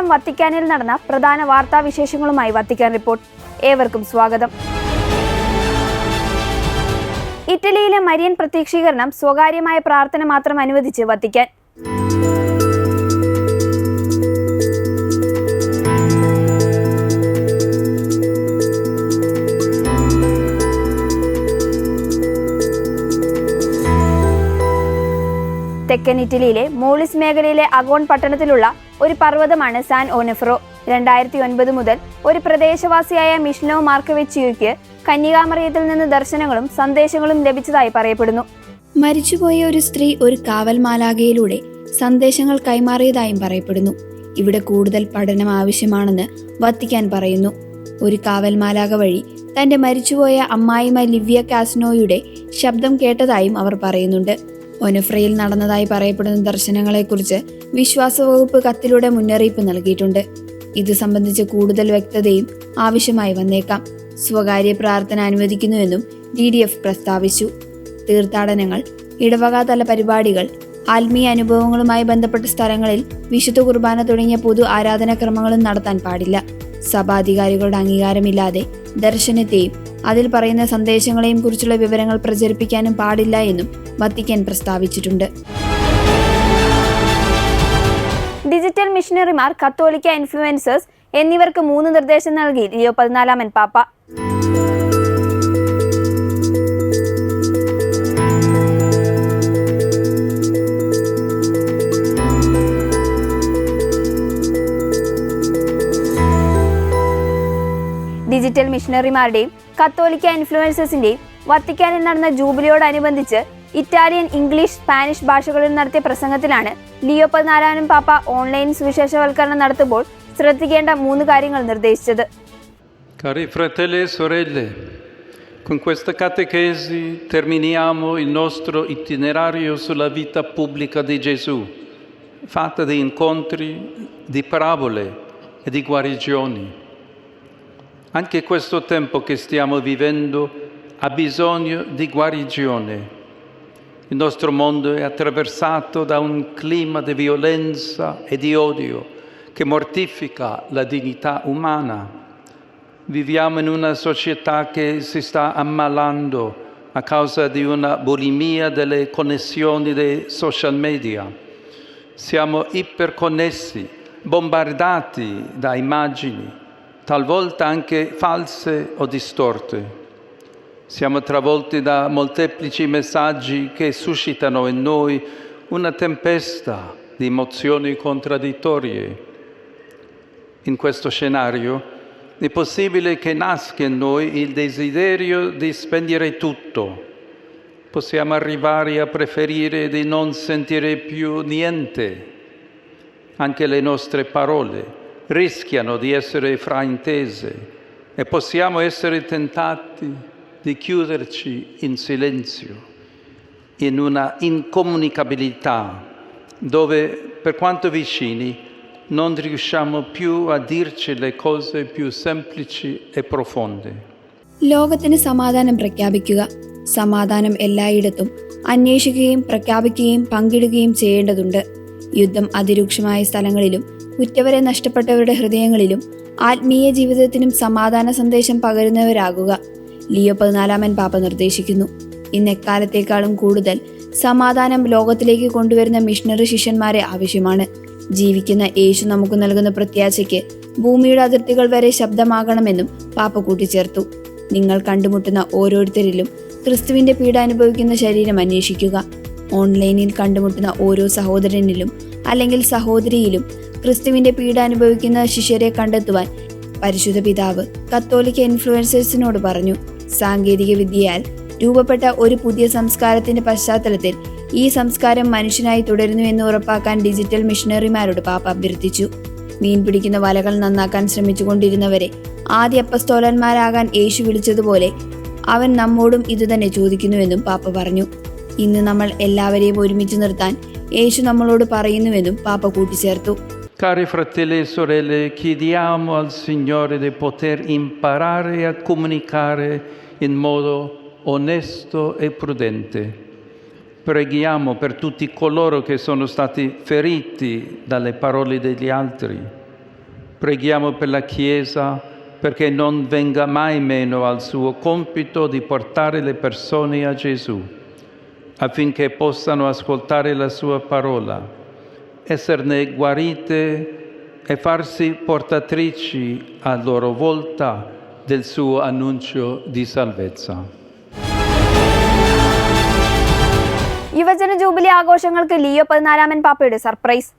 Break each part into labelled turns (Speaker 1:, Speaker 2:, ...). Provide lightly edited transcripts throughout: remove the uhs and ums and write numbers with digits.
Speaker 1: ദിവസം വത്തിക്കാനിൽ നടന്ന പ്രധാന വാർത്താവിശേഷങ്ങളുമായി വത്തിക്കാൻ റിപ്പോർട്ട്. ഏവർക്കും സ്വാഗതം. ഇറ്റലിയിലെ മരിയൻ പ്രത്യക്ഷീകരണം സ്വകാര്യമായ പ്രാർത്ഥന മാത്രം അനുവദിച്ച് വത്തിക്കാൻ. തെക്കൻ ഇറ്റലിയിലെ മോളിസ് മേഖലയിലെ അഗോൺ പട്ടണത്തിലുള്ള ഒരു പർവ്വതമാണ് സാൻ ഓനെഫ്രോ. 2009 മുതൽ ഒരു പ്രദേശവാസിയായ മിഷ്നോ മാർക്കവെച്ചിയോയ്ക്ക് കന്യകാമറിയത്തിൽ നിന്ന് ദർശനങ്ങളും സന്ദേശങ്ങളും ലഭിച്ചതായി പറയപ്പെടുന്നു.
Speaker 2: മരിച്ചുപോയ ഒരു സ്ത്രീ ഒരു കാവൽ മാലാഖയിലൂടെ സന്ദേശങ്ങൾ കൈമാറിയതായും പറയപ്പെടുന്നു. ഇവിടെ കൂടുതൽ പഠനം ആവശ്യമാണെന്ന് വത്തിക്കാൻ പറയുന്നു. ഒരു കാവൽ മാലാഖ വഴി തന്റെ മരിച്ചുപോയ അമ്മായിമ്മ ലിവിയ കാസ്നോയുടെ ശബ്ദം കേട്ടതായും അവർ പറയുന്നുണ്ട്. ഒനെഫ്രയിൽ നടന്നതായി പറയപ്പെടുന്ന ദർശനങ്ങളെക്കുറിച്ച് വിശ്വാസ വകുപ്പ് കത്തിലൂടെ മുന്നറിയിപ്പ് നൽകിയിട്ടുണ്ട്. ഇത് സംബന്ധിച്ച് കൂടുതൽ വ്യക്തതയും ആവശ്യമായി വന്നേക്കാം. സ്വകാര്യ പ്രാർത്ഥന അനുവദിക്കുന്നുവെന്നും DDF പ്രസ്താവിച്ചു. തീർത്ഥാടനങ്ങൾ, ഇടവകാതല പരിപാടികൾ, ആത്മീയ അനുഭവങ്ങളുമായി ബന്ധപ്പെട്ട സ്ഥലങ്ങളിൽ വിശുദ്ധ കുർബാന തുടങ്ങിയ പൊതു ആരാധനാക്രമങ്ങളും നടത്താൻ പാടില്ല. സഭാധികാരികളുടെ അംഗീകാരമില്ലാതെ ദർശനത്തെയും അതിൽ പറയുന്ന സന്ദേശങ്ങളെയും കുറിച്ചുള്ള വിവരങ്ങൾ പ്രചരിപ്പിക്കാനും പാടില്ല എന്നും വത്തിക്കാൻ പ്രസ്താവിച്ചിട്ടുണ്ട്.
Speaker 1: ഡിജിറ്റൽ മിഷണറിമാർ, കത്തോലിക്ക ഇൻഫ്ലുവൻസേഴ്സ് എന്നിവർക്ക് 3 നിർദ്ദേശം നൽകി ലിയോ 14 പാപ്പ. ഡിജിറ്റൽ മിഷണറിമാരുടെയും കത്തോലിക്ക ഇൻഫ്ലുവൻസേഴ്സിന്റെയും വത്തിക്കാനിൽ നടന്ന ജൂബിലിയോടനുബന്ധിച്ച് ഇറ്റാലിയൻ, ഇംഗ്ലീഷ്, സ്പാനിഷ് ഭാഷകളിൽ നടത്തിയ പ്രസംഗത്തിലാണ് ലിയോ 14 പാപ്പ ഓൺലൈൻ സുവിശേഷവൽക്കരണം നടത്തുമ്പോൾ ശ്രദ്ധിക്കേണ്ട 3 കാര്യങ്ങൾ നിർദ്ദേശിച്ചത്.
Speaker 3: Cari fratelli e sorelle, con questa catechesi terminiamo il nostro itinerario sulla vita pubblica di Gesù, fatta di incontri, di parabole e di guarigioni. Anche questo tempo che stiamo vivendo ha bisogno di guarigione. Il nostro mondo è attraversato da un clima di violenza e di odio che mortifica la dignità umana. Viviamo in una società che si sta ammalando a causa di una bulimia delle connessioni dei social media. Siamo iperconnessi, bombardati da immagini, talvolta anche false o distorte. Siamo travolti da molteplici messaggi che suscitano in noi una tempesta di emozioni contraddittorie. In questo scenario è possibile che nasca in noi il desiderio di spegnere tutto. Possiamo arrivare a preferire di non sentire più niente. Anche le nostre parole rischiano di essere fraintese e possiamo essere tentati di chiuderci in silenzio, in una incomunicabilità dove, per quanto vicini, non riusciamo più a dirci le cose più semplici e profonde.
Speaker 2: ലോകത്തിന് സമാധാനം പ്രഖ്യാപിക്കുക. സമാധാനം എല്ലായിടത്തും അന്വേഷിക്കുകയും പ്രഖ്യാപിക്കുകയും പങ്കിടുകയും ചെയ്യേണ്ടതുണ്ട്. യുദ്ധം അതിരൂക്ഷമായ സ്ഥലങ്ങളിലും ഉറ്റവരെ നഷ്ടപ്പെട്ടവരുടെ ഹൃദയങ്ങളിലും ആത്മീയ ജീവിതത്തിനും സമാധാന സന്ദേശം പകരുന്നവരാകുക ലിയോ 14 പാപ്പ നിർദ്ദേശിക്കുന്നു. ഇന്ന് എക്കാലത്തേക്കാളും കൂടുതൽ സമാധാനം ലോകത്തിലേക്ക് കൊണ്ടുവരുന്ന മിഷണറി ശിഷ്യന്മാരെ ആവശ്യമാണ്. ജീവിക്കുന്ന യേശു നമുക്ക് നൽകുന്ന പ്രത്യാശയ്ക്ക് ഭൂമിയുടെ അതിർത്തികൾ വരെ ശബ്ദമാകണമെന്നും പാപ്പ കൂട്ടിച്ചേർത്തു. നിങ്ങൾ കണ്ടുമുട്ടുന്ന ഓരോരുത്തരിലും ക്രിസ്തുവിന്റെ പീഡ അനുഭവിക്കുന്ന ശരീരം അന്വേഷിക്കുക. ഓൺലൈനിൽ കണ്ടുമുട്ടുന്ന ഓരോ സഹോദരനിലും അല്ലെങ്കിൽ സഹോദരിയിലും ക്രിസ്തുവിന്റെ പീഡ അനുഭവിക്കുന്ന ശിഷ്യരെ കണ്ടെത്തുവാൻ പരിശുദ്ധ പിതാവ് കത്തോലിക്ക ഇൻഫ്ലുവൻസേഴ്സിനോട് പറഞ്ഞു. സാങ്കേതിക വിദ്യയാൽ രൂപപ്പെട്ട ഒരു പുതിയ സംസ്കാരത്തിന്റെ പശ്ചാത്തലത്തിൽ ഈ സംസ്കാരം മനുഷ്യനായി തുടരുന്നു എന്ന് ഉറപ്പാക്കാൻ ഡിജിറ്റൽ മിഷണറിമാരോട് പാപ്പ അഭ്യർത്ഥിച്ചു. മീൻ പിടിക്കുന്ന വലകൾ നന്നാക്കാൻ ശ്രമിച്ചുകൊണ്ടിരുന്നവരെ ആദ്യ അപ്പസ്തോലന്മാരാകാൻ യേശു വിളിച്ചതുപോലെ അവൻ നമ്മോടും ഇതുതന്നെ ചോദിക്കുന്നുവെന്നും പാപ്പ പറഞ്ഞു. ഇന്ന് നമ്മൾ എല്ലാവരെയും ഒരുമിച്ച് നിർത്താൻ യേശു നമ്മളോട് പറയുന്നുവെന്നും പാപ്പ കൂട്ടിച്ചേർത്തു.
Speaker 3: Cari fratelli e sorelle, chiediamo al Signore di poter imparare a comunicare in modo onesto e prudente. Preghiamo per tutti coloro che sono stati feriti dalle parole degli altri. Preghiamo per la Chiesa perché non venga mai meno al suo compito di portare le persone a Gesù, affinché possano ascoltare la sua parola, esserne guarite e farsi portatrici a loro volta del suo annuncio di salvezza.
Speaker 1: യുവജന jubilee ആഘോഷങ്ങൾക്ക് Leo 14 പാപ്പയുടെ surprise.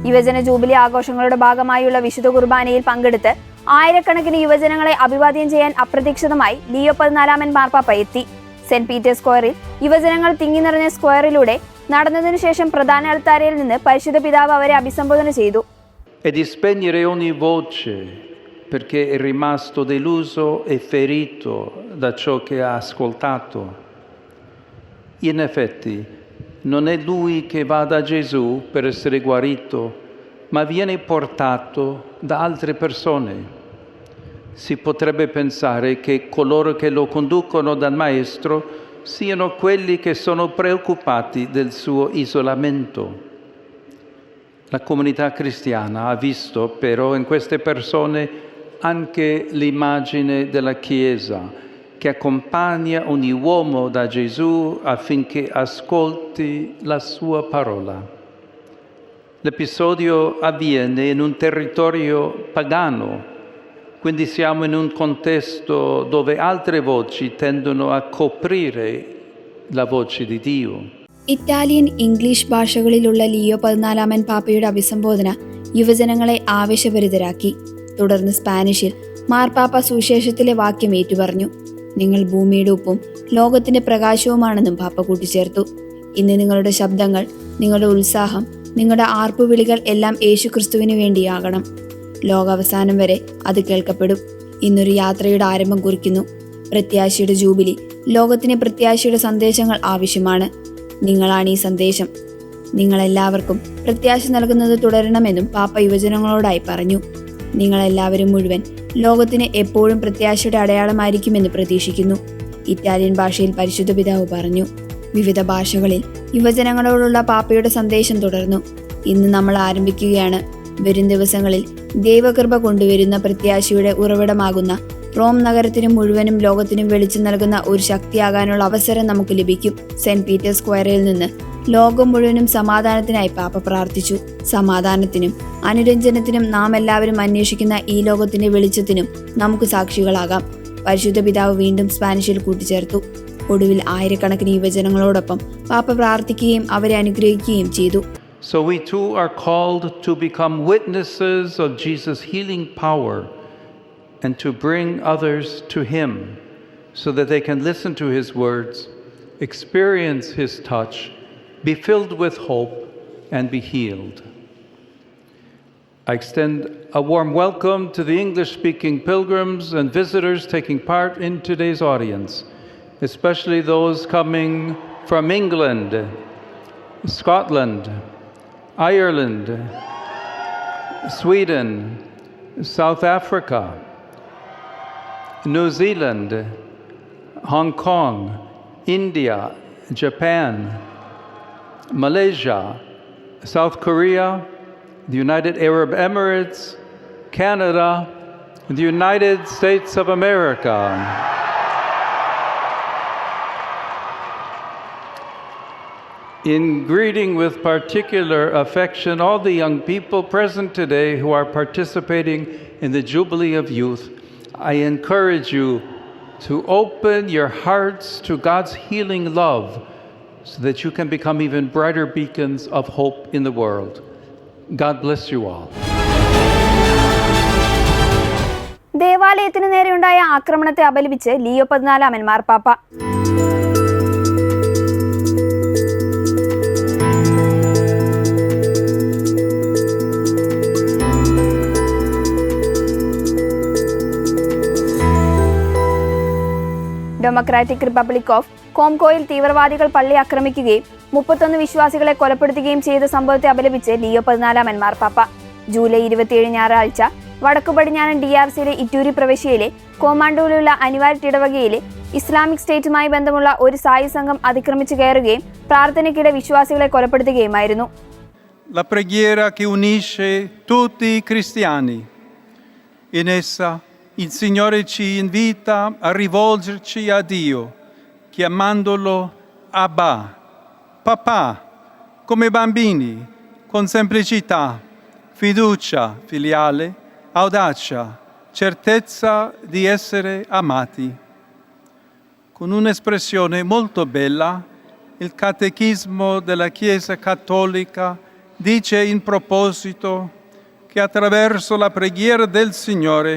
Speaker 1: യുവജന jubilee ആഘോഷങ്ങളുടെ ഭാഗമായുള്ള വിശുദ്ധ കുർബാനയിൽ പങ്കെടുത്ത് ആയിരക്കണക്കിന് യുവജനങ്ങളെ അഭിവാദ്യം ചെയ്യാൻ അപ്രതീക്ഷിതമായി ലിയോ 14 മാർപ്പാപ്പ എത്തി. സെന്റ് പീറ്റേഴ്സ് സ്ക്വയറിൽ യുവജനങ്ങൾ തിങ്ങി നിറഞ്ഞ സ്ക്വയറിലൂടെ നടന്നതിനു ശേഷം പ്രധാന അൾത്താരയിൽ നിന്ന് പരിശുദ്ധ പിതാവ് അവരെ അഭിസംബോധന ചെയ്തു.
Speaker 3: E di spegnere ogni voce perché è rimasto deluso e ferito da ciò che ha ascoltato. In effetti, non è lui che va da Gesù per essere guarito, ma viene portato da altre persone. Si potrebbe pensare che coloro che lo conducono dal Maestro siano quelli che sono preoccupati del suo isolamento. La comunità cristiana ha visto però in queste persone anche l'immagine della Chiesa che accompagna ogni uomo da Gesù affinché ascolti la sua parola. L'episodio avviene in un territorio pagano, quindi siamo in un contesto dove altre voci tendono a coprire la voce di Dio.
Speaker 2: Italian, English ഭാഷകളിലുള്ള Leo 14 പാപ്പയുടെ അഭിസംബോധന യുവജനങ്ങളെ ആവേശഭരിതരാക്കി. തുടർന്ന് സ്പാനിഷിൽ മാർപ്പാപ്പ സുവിശേഷത്തിലെ വാക്യം ഏറ്റുപറഞ്ഞു. നിങ്ങൾ ഭൂമിയുടെ ഉപ്പും ലോകത്തിന്റെ പ്രകാശവുമാണെന്നും പാപ്പ കൂട്ടിച്ചേർത്തു. ഇന്ന് നിങ്ങളുടെ ശബ്ദങ്ങൾ, നിങ്ങളുടെ ഉത്സാഹം, നിങ്ങളുടെ ആർപ്പുവിളികൾ എല്ലാം യേശുക്രിസ്തുവിന് വേണ്ടിയാകണം. ലോകാവസാനം വരെ അത് കേൾക്കപ്പെടും. ഇന്നൊരു യാത്രയുടെ ആരംഭം കുറിക്കുന്നു. പ്രത്യാശയുടെ ജൂബിലി. ലോകത്തിന് പ്രത്യാശയുടെ സന്ദേശങ്ങൾ ആവശ്യമാണ്. നിങ്ങളാണ് ഈ സന്ദേശം. നിങ്ങളെല്ലാവർക്കും പ്രത്യാശ നൽകുന്നത് തുടരണമെന്നും പാപ്പ യുവജനങ്ങളോടായി പറഞ്ഞു. നിങ്ങളെല്ലാവരും മുഴുവൻ ലോകത്തിന് എപ്പോഴും പ്രത്യാശയുടെ അടയാളമായിരിക്കുമെന്ന് പ്രതീക്ഷിക്കുന്നു. ഇറ്റാലിയൻ ഭാഷയിൽ പരിശുദ്ധ പിതാവ് പറഞ്ഞു. വിവിധ ഭാഷകളിൽ യുവജനങ്ങളോടുള്ള പാപ്പയുടെ സന്ദേശം തുടർന്നു. ഇന്ന് നമ്മൾ ആരംഭിക്കുകയാണ്. വരും ദിവസങ്ങളിൽ ദൈവകൃപ കൊണ്ടുവരുന്ന പ്രത്യാശയുടെ ഉറവിടമാകുന്ന റോം നഗരത്തിനും മുഴുവനും ലോകത്തിനും വെളിച്ചം നൽകുന്ന ഒരു ശക്തിയാകാനുള്ള അവസരം നമുക്ക് ലഭിക്കും. സെന്റ് പീറ്റേഴ്സ് സ്ക്വയറിൽ നിന്ന് ലോകം മുഴുവനും സമാധാനത്തിനായി പാപ്പ പ്രാർത്ഥിച്ചു. സമാധാനത്തിനും അനുരഞ്ജനത്തിനും നാം എല്ലാവരും അന്വേഷിക്കുന്ന ഈ ലോകത്തിന്റെ വെളിച്ചത്തിനും നമുക്ക് സാക്ഷികളാകാം. പരിശുദ്ധ പിതാവ് വീണ്ടും സ്പാനിഷിൽ കൂട്ടിച്ചേർത്തു. ഒടുവിൽ ആയിരക്കണക്കിന് യുവജനങ്ങളോടൊപ്പം പാപ്പ പ്രാർത്ഥിക്കുകയും അവരെ അനുഗ്രഹിക്കുകയും ചെയ്തു.
Speaker 3: So we too are called to become witnesses of Jesus' healing power and to bring others to Him so that they can listen to His words, experience His touch, be filled with hope, and be healed. I extend a warm welcome to the English-speaking pilgrims and visitors taking part in today's audience, especially those coming from England, Scotland, Ireland, Sweden, South Africa, New Zealand, Hong Kong, India, Japan, Malaysia, South Korea, the United Arab Emirates, Canada, and the United States of America. In greeting with particular affection all the young people present today who are participating in the Jubilee of Youth, I encourage you to open your hearts to God's healing love so that you can become even brighter beacons of hope in the world. God bless you all.
Speaker 1: ദേവാലയത്തിന് നേരെയുണ്ടായ ആക്രമണത്തെ അപലപിച്ച് Leo 14 മാർപ്പാപ്പ. Democratic republic of കോംഗോയിൽ തീവ്രവാദികൾ പള്ളി ആക്രമിക്കുകയും 31 വിശ്വാസികളെ കൊലപ്പെടുത്തുകയും ചെയ്ത സംഭവത്തെ അപലപിച്ച് ലിയോ 14 മാർപ്പാപ്പ. ജൂലൈ 27 ഞായറാഴ്ച വടക്കു പടിഞ്ഞാറൻ DRCയിലെ ഇറ്റൂരി പ്രവിശ്യയിലെ കോമാണ്ടോയിലുള്ള അനിവാറ്റ് ഇടവകയിലെ ഇസ്ലാമിക് സ്റ്റേറ്റുമായി ബന്ധമുള്ള ഒരു സായി സംഘം അതിക്രമിച്ചു കയറുകയും പ്രാർത്ഥനയ്ക്കിടെ വിശ്വാസികളെ കൊലപ്പെടുത്തുകയുമായിരുന്നു.
Speaker 3: La preghiera che unisce tutti i cristiani. In essa il Signore ci invita a rivolgerci a Dio, chiamandolo Abba, papà, come bambini, con semplicità, fiducia filiale, audacia, certezza di essere amati. Con un'espressione molto bella, il Catechismo della Chiesa Cattolica dice in proposito che attraverso la preghiera del Signore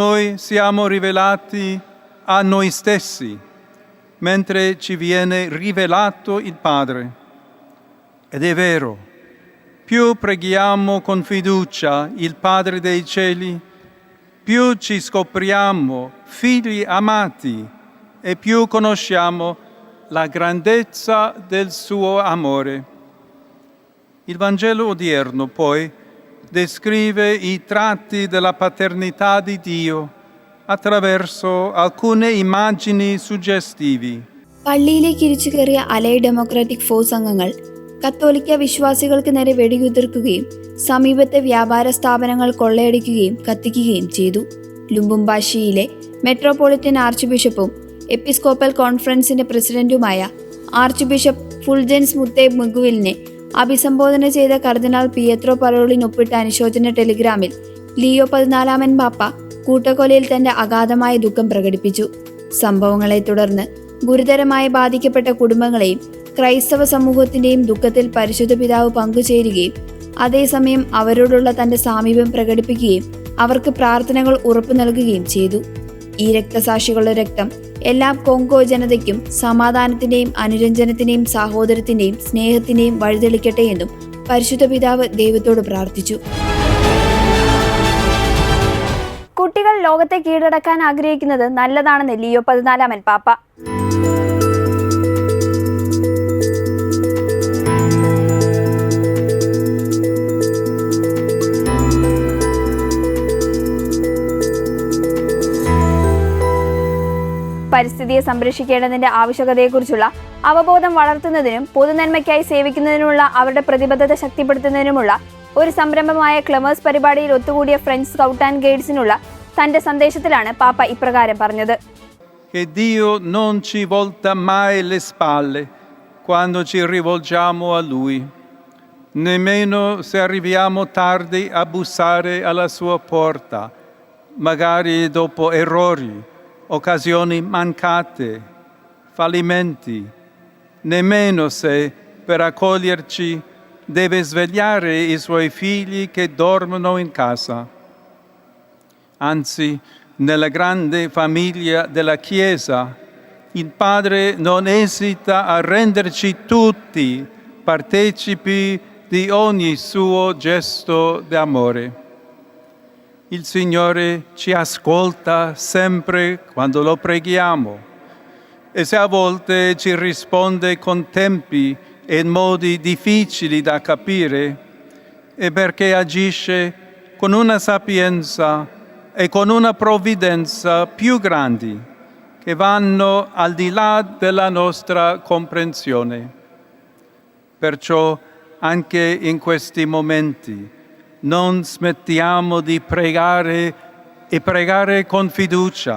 Speaker 3: noi siamo rivelati a noi stessi, mentre ci viene rivelato il Padre. Ed è vero, più preghiamo con fiducia il Padre dei cieli, più ci scopriamo figli amati e più conosciamo la grandezza del suo amore. Il Vangelo odierno poi descrive i tratti della paternità di Dio attraverso alcune immagini suggestivi.
Speaker 2: പള്ളിയിലേക്ക് ഇരിച്ചു കയറിയ അലൈ democratic force അംഗങ്ങൾ കത്തോലിക്ക വിശ്വാസികൾക്ക് നേരെ വെടിയുതിർക്കുകയും സമീപത്തെ വ്യാപാര സ്ഥാപനങ്ങൾ കൊള്ളയടിക്കുകയും കത്തിക്കുകയും ചെയ്തു. ലുംബുംബാഷിയിലെ മെട്രോപൊളിറ്റൻ ആർച്ച് ബിഷപ്പും എപ്പിസ്കോപ്പൽ കോൺഫറൻസിന്റെ പ്രസിഡന്റുമായ ആർച്ച് ബിഷപ്പ് ഫുൾജൻസ് മുത്തേ മുഗുവിലിനെ അഭിസംബോധന ചെയ്ത കർദിനാൾ പിയത്രോ പരോളിൻ ഒപ്പിട്ട അനുശോചന ടെലിഗ്രാമിൽ ലിയോ 14 പാപ്പ കൂട്ടക്കൊലയിൽ തന്റെ അഗാധമായ ദുഃഖം പ്രകടിപ്പിച്ചു. സംഭവങ്ങളെ തുടർന്ന് ഗുരുതരമായി ബാധിക്കപ്പെട്ട കുടുംബങ്ങളെയും ക്രൈസ്തവ സമൂഹത്തിന്റെയും ദുഃഖത്തിൽ പരിശുദ്ധ പിതാവ് പങ്കുചേരുകയും അതേസമയം അവരോടുള്ള തന്റെ സാമീപ്യം പ്രകടിപ്പിക്കുകയും അവർക്ക് പ്രാർത്ഥനകൾ ഉറപ്പു നൽകുകയും ചെയ്തു. ഈ രക്തസാക്ഷികളുടെ രക്തം എല്ലാ കോങ്കോ ജനതയ്ക്കും സമാധാനത്തിന്റെയും അനുരഞ്ജനത്തിന്റെയും സാഹോദര്യത്തിന്റെയും സ്നേഹത്തിന്റെയും വഴിതെളിക്കട്ടെ എന്നും പരിശുദ്ധ പിതാവ് ദൈവത്തോട് പ്രാർത്ഥിച്ചു.
Speaker 1: കുട്ടികൾ ലോകത്തെ കീഴടക്കാൻ ആഗ്രഹിക്കുന്നത് നല്ലതാണെന്ന് ലിയോ 14 പാപ്പ. പരിസ്ഥിതിയെ സംരക്ഷിക്കേണ്ടതിന്റെ ആവശ്യകതയെക്കുറിച്ചുള്ള അവബോധം വളർത്തുന്നതിനും പൊതുനന്മയ്ക്കായി സേവിക്കുന്നതിനുമുള്ള അവരുടെ പ്രതിബദ്ധത ശക്തിപ്പെടുത്തുന്നതിനുമുള്ള ഒരു സംരംഭമായ ക്ലെമേഴ്സ് പരിപാടിയിൽ ഒത്തുകൂടിയ ഫ്രഞ്ച് സ്കൗട്ട് ആൻഡ് ഗൈഡ്സിനുള്ള തന്റെ സന്ദേശത്തിലാണ് പാപ്പ ഇപ്രകാരം പറഞ്ഞത്.
Speaker 3: Che Dio non ci volta mai le spalle quando ci rivolgiamo a Lui, nemmeno se arriviamo tardi a bussare alla sua porta, magari dopo errori, occasioni mancate, fallimenti, nemmeno se per accoglierci deve svegliare i suoi figli che dormono in casa. Anzi, nella grande famiglia della Chiesa, il Padre non esita a renderci tutti partecipi di ogni suo gesto d'amore. Il Signore ci ascolta sempre quando lo preghiamo e se a volte ci risponde con tempi e modi difficili da capire, è perché agisce con una sapienza e con una provvidenza più grandi che vanno al di là della nostra comprensione. Perciò anche in questi momenti non smettiamo di pregare e pregare con fiducia.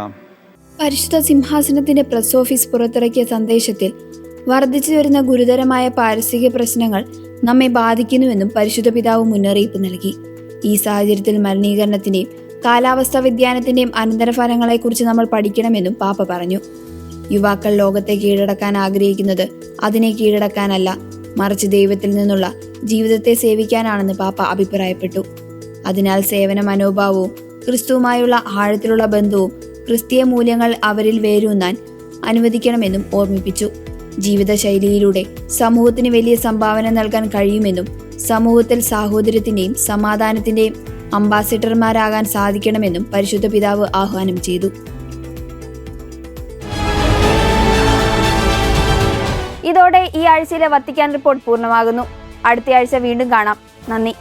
Speaker 2: പരിശുദ്ധ സിംഹാസനത്തിന്റെ press office പുറത്തിറക്കിയ സന്ദേശത്തിൽ വർദ്ധിച്ചു വരുന്ന ഗുരുതരമായ പാരിസ്ഥിതിക പ്രശ്നങ്ങൾ നമ്മെ ബാധിക്കുന്നുവെന്നും പരിശുദ്ധ പിതാവ് മുന്നറിയിപ്പ് നൽകി. ഈ സാഹചര്യത്തിൽ മലിനീകരണത്തിന്റെയും കാലാവസ്ഥാ വ്യതിയാനത്തിന്റെയും അനന്തരഫലങ്ങളെക്കുറിച്ച് നമ്മൾ പഠിക്കണമെന്നും പാപ്പ പറഞ്ഞു. യുവാക്കൾ ലോകത്തെ കീഴടക്കാൻ ആഗ്രഹിക്കുന്നത് അതിനെ കീഴടക്കാനല്ല, മറിച്ച് ദൈവത്തിൽ നിന്നുള്ള ജീവിതത്തെ സേവിക്കാനാണെന്ന് പാപ്പ അഭിപ്രായപ്പെട്ടു. അതിനാൽ സേവന മനോഭാവവും ക്രിസ്തുവുമായുള്ള ആഴത്തിലുള്ള ബന്ധവും ക്രിസ്തീയ മൂല്യങ്ങൾ അവരിൽ വേരൂന്നാൻ അനുവദിക്കണമെന്നും ഓർമ്മിപ്പിച്ചു. ജീവിതശൈലിയിലൂടെ സമൂഹത്തിന് വലിയ സംഭാവന നൽകാൻ കഴിയുമെന്നും സമൂഹത്തിൽ സാഹോദര്യത്തിന്റെയും സമാധാനത്തിന്റെയും അംബാസിഡർമാരാകാൻ സാധിക്കണമെന്നും പരിശുദ്ധ പിതാവ് ആഹ്വാനം ചെയ്തു.
Speaker 1: ഇതോടെ ഈ ആഴ്ചയിലെ വത്തിക്കാൻ റിപ്പോർട്ട് പൂർണ്ണമാകുന്നു. അടുത്ത ആഴ്ച വീണ്ടും കാണാം. നന്ദി.